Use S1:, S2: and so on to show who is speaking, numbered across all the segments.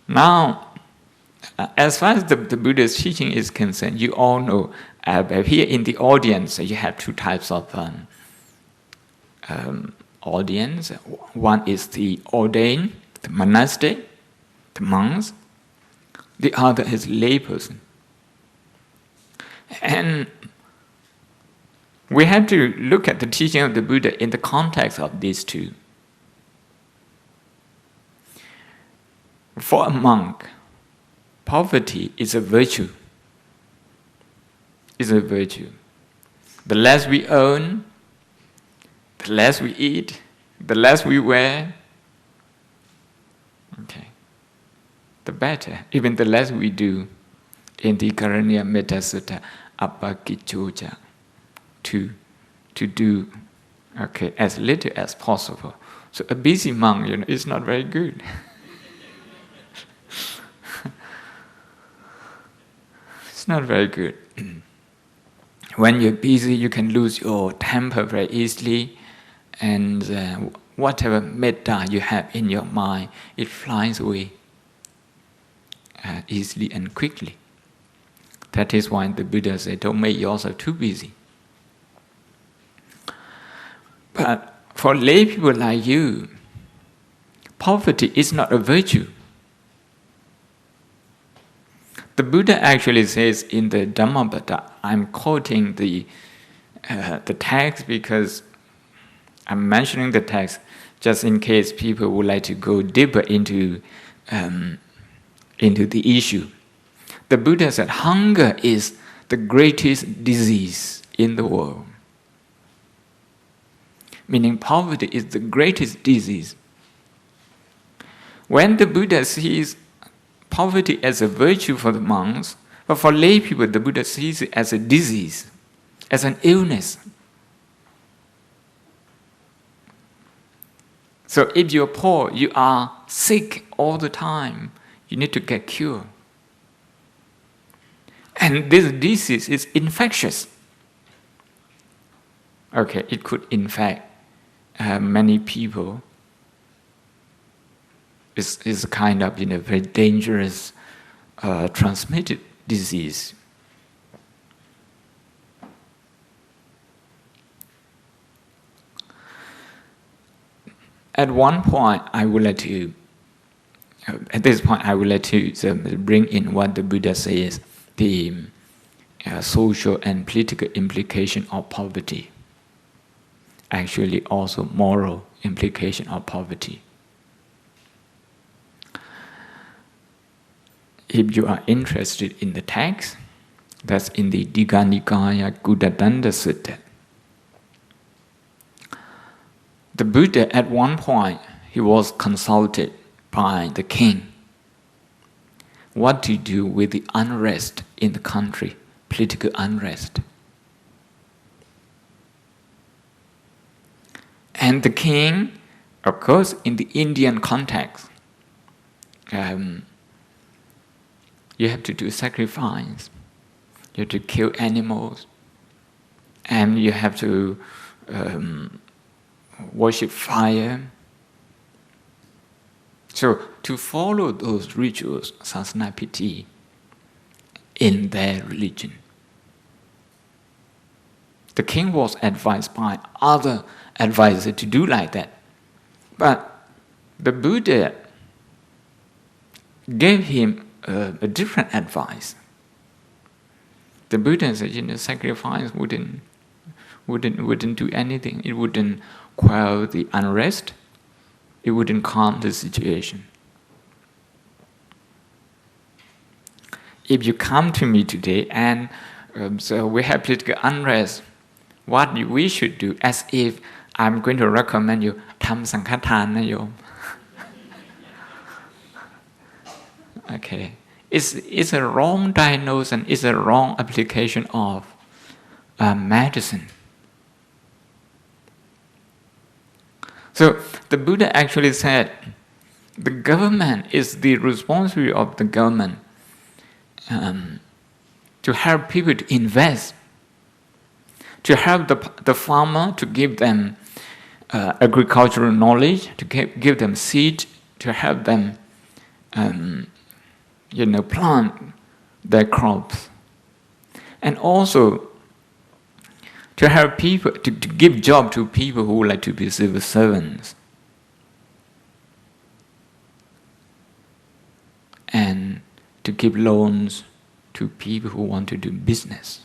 S1: Now, as far as the Buddha's teaching is concerned, you all know, here in the audience, you have two types of audience. One is the ordained, the monastic, the monks. The other is layperson. And we have to look at the teaching of the Buddha in the context of these two. For a monk, poverty is a virtue. It's a virtue. The less we earn, the less we eat, the less we wear, okay, the better. Even the less we do. In the Karaniya Metta Sutta, apakichoja, to do, okay, as little as possible. So a busy monk, is not very good. It's not very good. When you're busy, you can lose your temper very easily, and whatever metta you have in your mind, it flies away easily and quickly. That is why the Buddha said, don't make yourself too busy. But for lay people like you, poverty is not a virtue. The Buddha actually says in the Dhammapada, I'm quoting the text because I'm mentioning the text just in case people would like to go deeper into the issue. The Buddha said, hunger is the greatest disease in the world. Meaning poverty is the greatest disease. When the Buddha sees poverty as a virtue for the monks, but for lay people, the Buddha sees it as a disease, as an illness. So if you're poor, you are sick all the time. You need to get cured. And this disease is infectious. Okay, it could infect many people. It's a kind of very dangerous transmitted disease. At one point, at this point, I would like to bring in what the Buddha says, the social and political implication of poverty. Actually, also moral implication of poverty. If you are interested in the text, that's in the Digha Nikaya Guddadanda Sutta. The Buddha, at one point, he was consulted by the king what to do with the unrest in the country, political unrest. And the king, of course, in the Indian context, you have to do sacrifice, you have to kill animals, and you have to worship fire. So to follow those rituals, sasanapiti, in their religion. The king was advised by other advisors to do like that. But the Buddha gave him a different advice. The Buddha said, sacrifice wouldn't do anything. It wouldn't quell the unrest. It wouldn't calm the situation. If you come to me today and so we have political unrest, what we should do, as if I'm going to recommend you, tham sankhathana yom. Okay, it's a wrong diagnosis and it's a wrong application of medicine. So the Buddha actually said, the government is the responsibility of the government to help people to invest, to help the farmer, to give them agricultural knowledge, to give them seed, to help them plant their crops. And also to have people, to give job to people who would like to be civil servants. And to give loans to people who want to do business.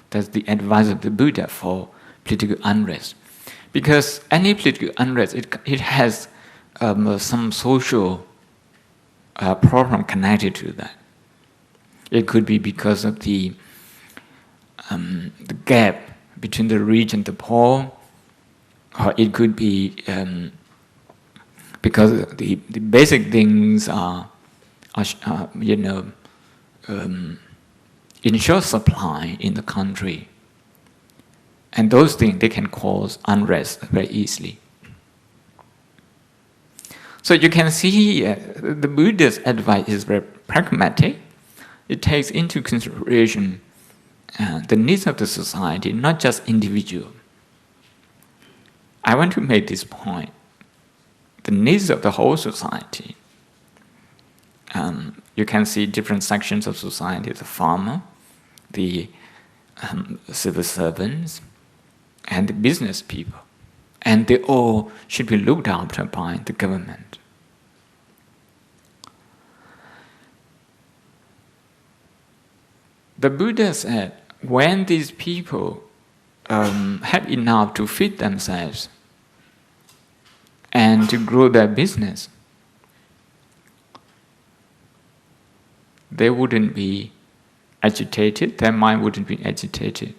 S1: That's the advice of the Buddha for political unrest. Because any political unrest, it has some social problem connected to that. It could be because of the gap between the rich and the poor, or it could be because the basic things are in short supply in the country. And those things, they can cause unrest very easily. So you can see the Buddha's advice is very pragmatic. It takes into consideration the needs of the society, not just individual. I want to make this point. The needs of the whole society. You can see different sections of society: the farmer, the civil servants, and the business people. And they all should be looked after by the government. The Buddha said, when these people have enough to feed themselves and to grow their business, they wouldn't be agitated, their mind wouldn't be agitated.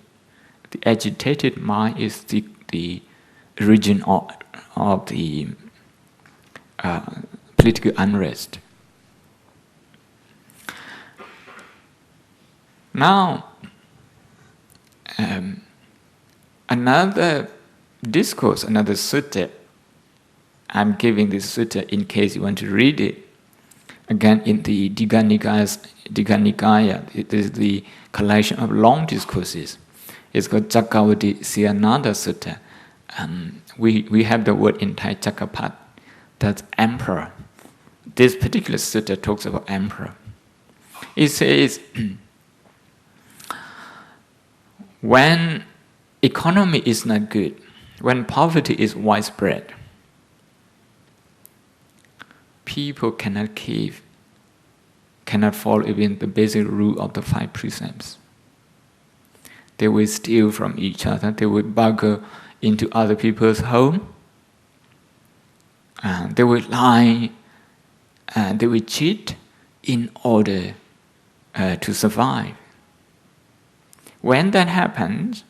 S1: The agitated mind is the origin of the political unrest. Now, another discourse, another sutta, I'm giving this sutta in case you want to read it. Again, in the Digha Nikaya, it is the collection of long discourses. It's called Cakkavati Siyananda Sutta. We have the word in Thai, Chakkapat, that's emperor. This particular sutta talks about emperor. It says, when economy is not good, when poverty is widespread, people cannot follow even the basic rule of the 5 precepts. They will steal from each other, they will burgle into other people's home, they will lie, they will cheat in order to survive. When that happens,